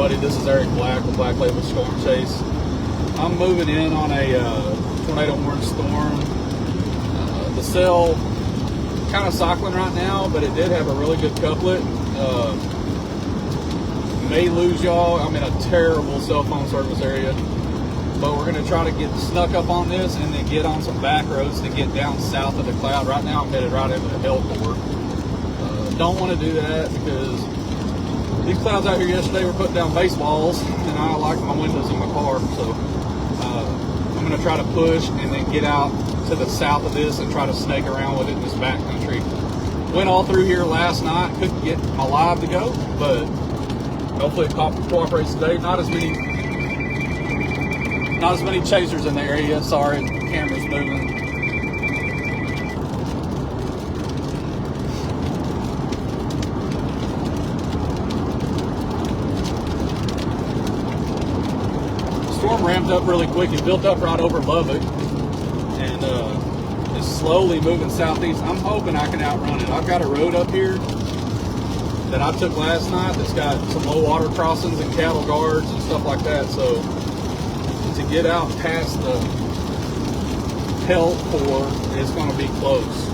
everybody, this is Eric Black with Black Label Storm Chase. I'm moving in on a tornado warning storm. The cell kind of cycling right now, but it did have a really good couplet. May lose y'all. I'm in a terrible cell phone service area, but we're going to try to get snuck up on this and then get on some back roads to get down south of the cloud. Right now I'm headed right into the hellcore. Don't want to do that because these clouds out here yesterday were putting down baseballs, and I like my windows in my car, so I'm going to try to push and then get out to the south of this and try to snake around with it in this backcountry. Went all through here last night, couldn't get my live to go, but hopefully it cooperates today. Not as many chasers in the area. Sorry, the camera's moving. Storm ramped up really quick. It built up right over Lubbock and is slowly moving southeast. I'm hoping I can outrun it. I've got a road up here that I took last night that's got some low water crossings and cattle guards and stuff like that. So to get out past the hellcore, it's going to be close.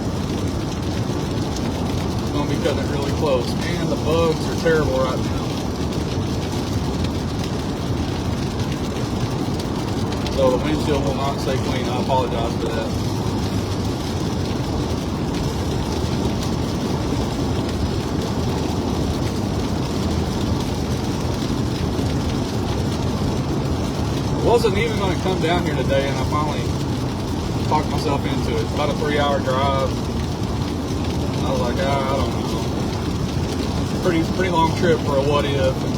It's going to be cutting it really close. And the bugs are terrible right now. So the windshield will not stay clean. I apologize for that. I wasn't even going to come down here today, and I finally talked myself into it. It's about a 3-hour drive. I was like, I don't know. Pretty long trip for a what if. And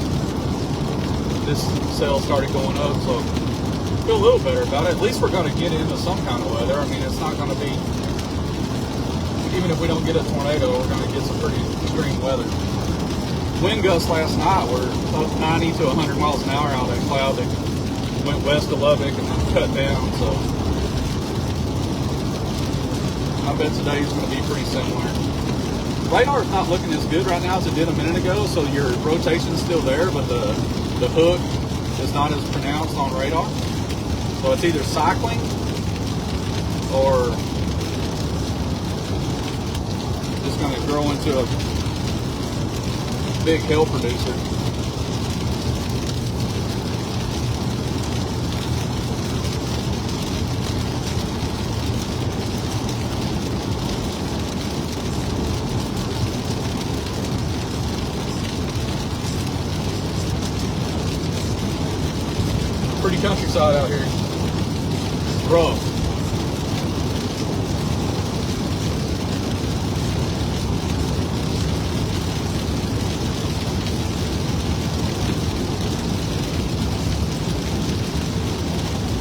this cell started going up, so feel a little better about it. At least we're going to get into some kind of weather. I mean, it's not going to be, even if we don't get a tornado, we're going to get some pretty extreme weather. Wind gusts last night were up 90 to 100 miles an hour out of that cloud that went west of Lubbock and then cut down. So I bet today's going to be pretty similar. Radar is not looking as good right now as it did a minute ago, so your rotation's still there, but the hook is not as pronounced on radar. So it's either cycling or just going to grow into a big hill producer. Pretty countryside out here. Rough.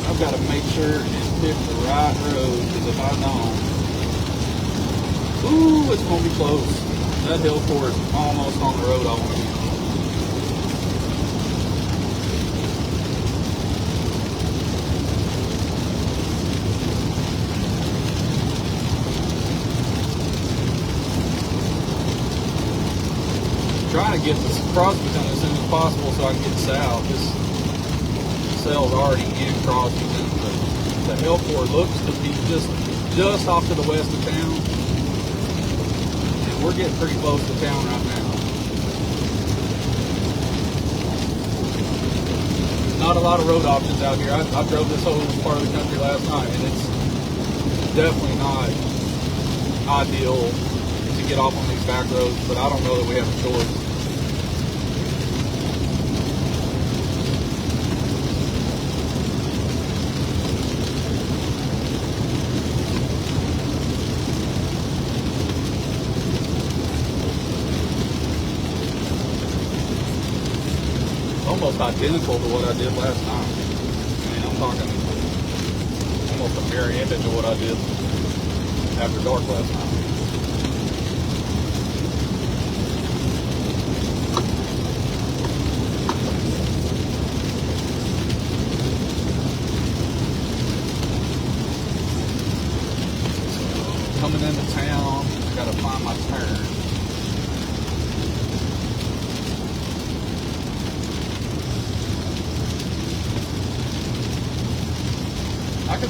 I've got to make sure and pick the right road, because if I don't, ooh, it's going to be close. That hill core is almost on the road I want to be on. Trying to get this Crosbyton as soon as possible so I can get south. This cell's already in Crosbyton, but the hellcore looks to be just off to the west of town, and we're getting pretty close to town right now. Not a lot of road options out here. I drove this whole part of the country last night, and it's definitely not ideal to get off on these back roads, but I don't know that we have a choice. Almost identical to what I did last night. I mean, I'm talking almost a mirror image of what I did after dark last night. Coming into town, I gotta find my turn.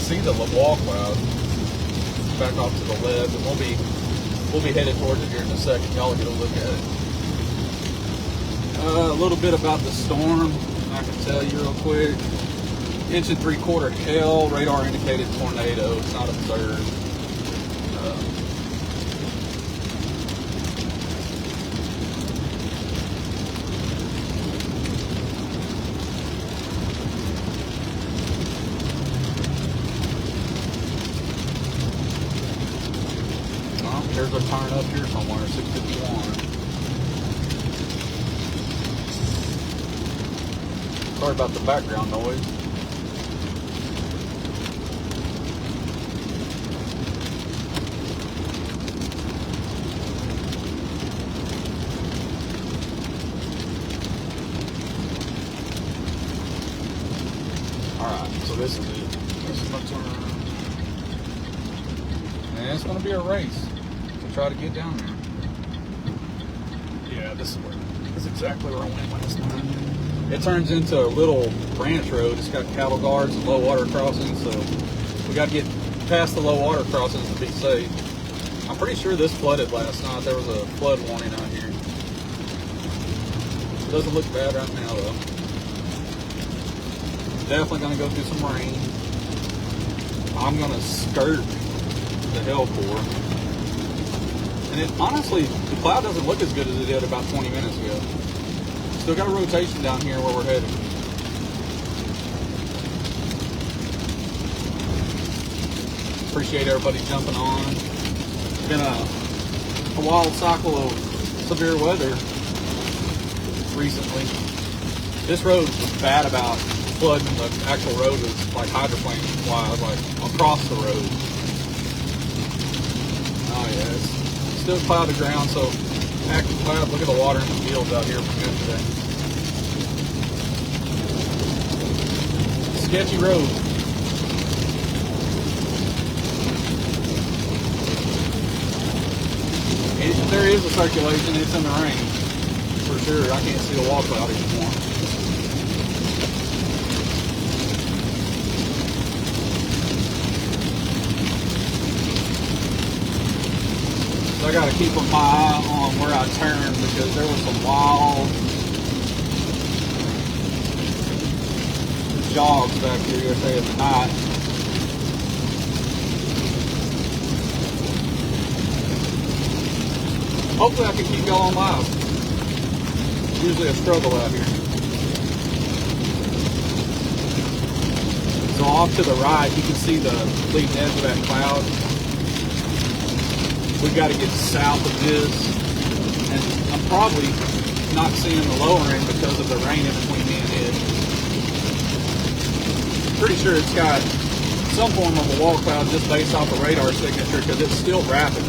see the wall cloud back off to the left, and we'll be headed towards it here in a second. Y'all will get a look at it. A little bit about the storm, I can tell you real quick. 1 3/4 hail, radar indicated tornado. It's not observed. There's a turn up here somewhere, 651. Sorry about the background noise. Alright, so this is it. This is my turn. And it's going to be a race. Try to get down there. Yeah, this is exactly where I went last time. It turns into a little branch road. It's got cattle guards and low water crossings, so we got to get past the low water crossings to be safe. I'm pretty sure this flooded last night. There was a flood warning out here. It doesn't look bad right now, though. Definitely going to go through some rain. I'm going to skirt the hell core. And it, honestly, the cloud doesn't look as good as it did about 20 minutes ago. Still got a rotation down here where we're headed. Appreciate everybody jumping on. It's been a wild cycle of severe weather recently. This road was bad about flooding. The actual road was like hydroplane wise, like across the road. Oh yeah, it's still clouded ground, so active cloud. Look at the water in the fields out here from yesterday. Sketchy road. There is a circulation. It's in the rain for sure. I can't see the wall cloud anymore. I got to keep my eye on where I turn because there was some wild jogs back here yesterday at the night. Hopefully I can keep y'all on live. It's usually a struggle out here. So off to the right, you can see the leading edge of that cloud. We've got to get south of this, and I'm probably not seeing the lower end because of the rain in between me and it. Pretty sure it's got some form of a wall cloud just based off a radar signature because it's still rapid.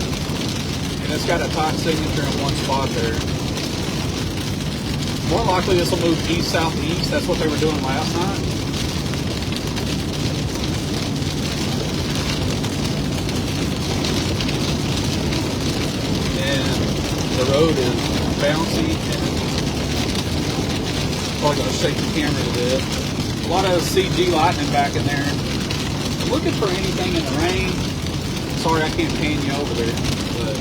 And it's got a tight signature in one spot there. More likely this will move east, southeast. That's what they were doing last night. The road is bouncy and probably going to shake the camera a bit. A lot of CG lightning back in there. I'm looking for anything in the rain. Sorry I can't pan you over there, but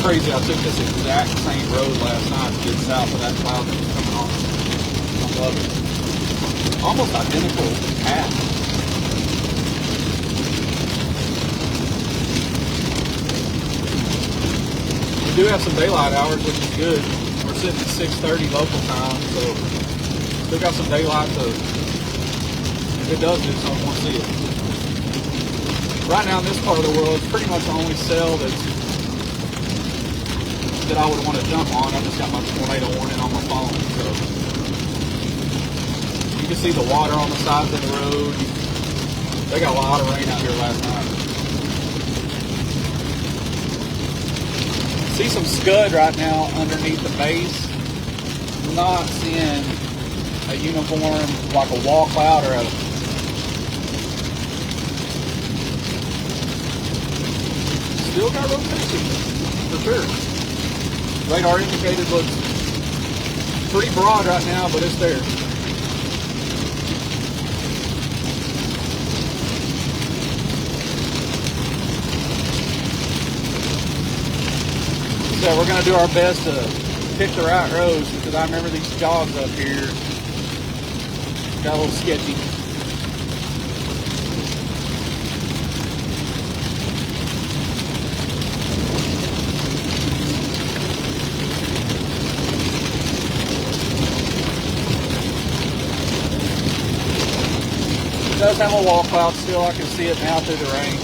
crazy. I took this exact same road last night to get south of that cloud that was coming on. I love it. Almost identical path. We do have some daylight hours, which is good. We're sitting at 6:30 local time, so still got some daylight to, if it does do something, we'll see it. Right now in this part of the world, it's pretty much the only cell that I would want to jump on. I just got my tornado warning on my phone, so you can see the water on the sides of the road. They got a lot of rain out here last night. See some scud right now underneath the base. I'm not seeing a uniform like a wall cloud or a still got rotation, for sure. Radar indicated looks pretty broad right now, but it's there. So we're gonna do our best to pick the right roads, because I remember these jogs up here got a little sketchy. It does have a wall cloud still. I can see it now through the rain.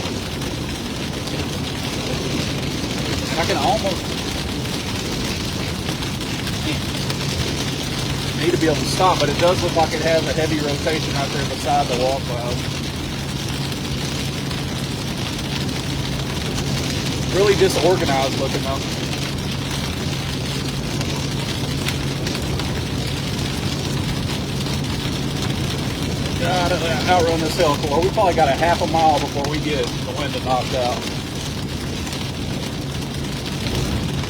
And I can almost need to be able to stop, but it does look like it has a heavy rotation out there beside the wall cloud. Really disorganized looking though. Gotta outrun this hill core. We probably got a half a mile before we get the window knocked out.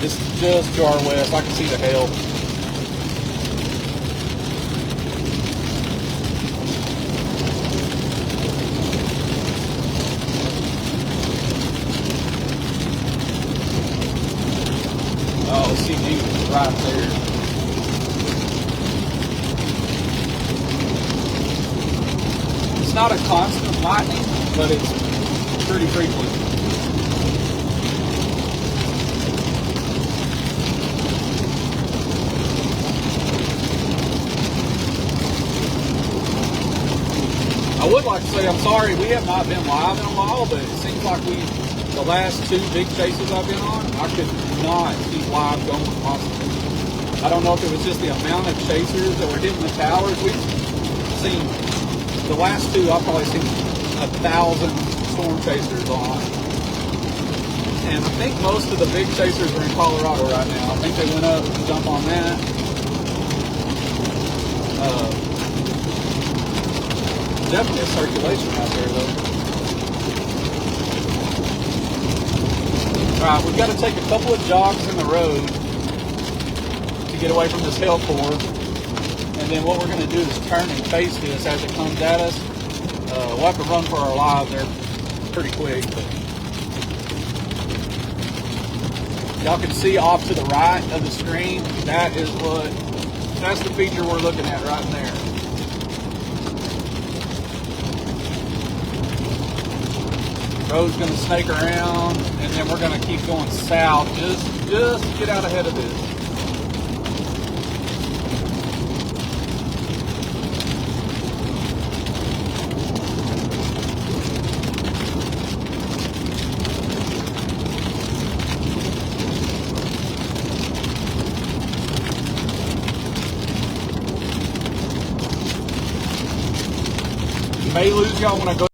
It's just to our west. I can see the hail. Oh, CG is right there. It's not a constant lightning, but it's pretty frequent. I would like to say I'm sorry we have not been live in a while, but it seems like the last two big chases I've been on, I could not keep live going constantly. I don't know if it was just the amount of chasers that were hitting the towers. We've seen, the last two, I've probably seen 1,000 storm chasers on. And I think most of the big chasers are in Colorado right now. I think they went up to jump on that. Definitely a circulation out there though. Alright, we've got to take a couple of jogs in the road to get away from this hail core. And then what we're going to do is turn and face this as it comes at us. We'll have to run for our lives there pretty quick. But y'all can see off to the right of the screen, that's the feature we're looking at right in there. Road's going to snake around, and then we're going to keep going south just to get out ahead of this. You may lose y'all when I go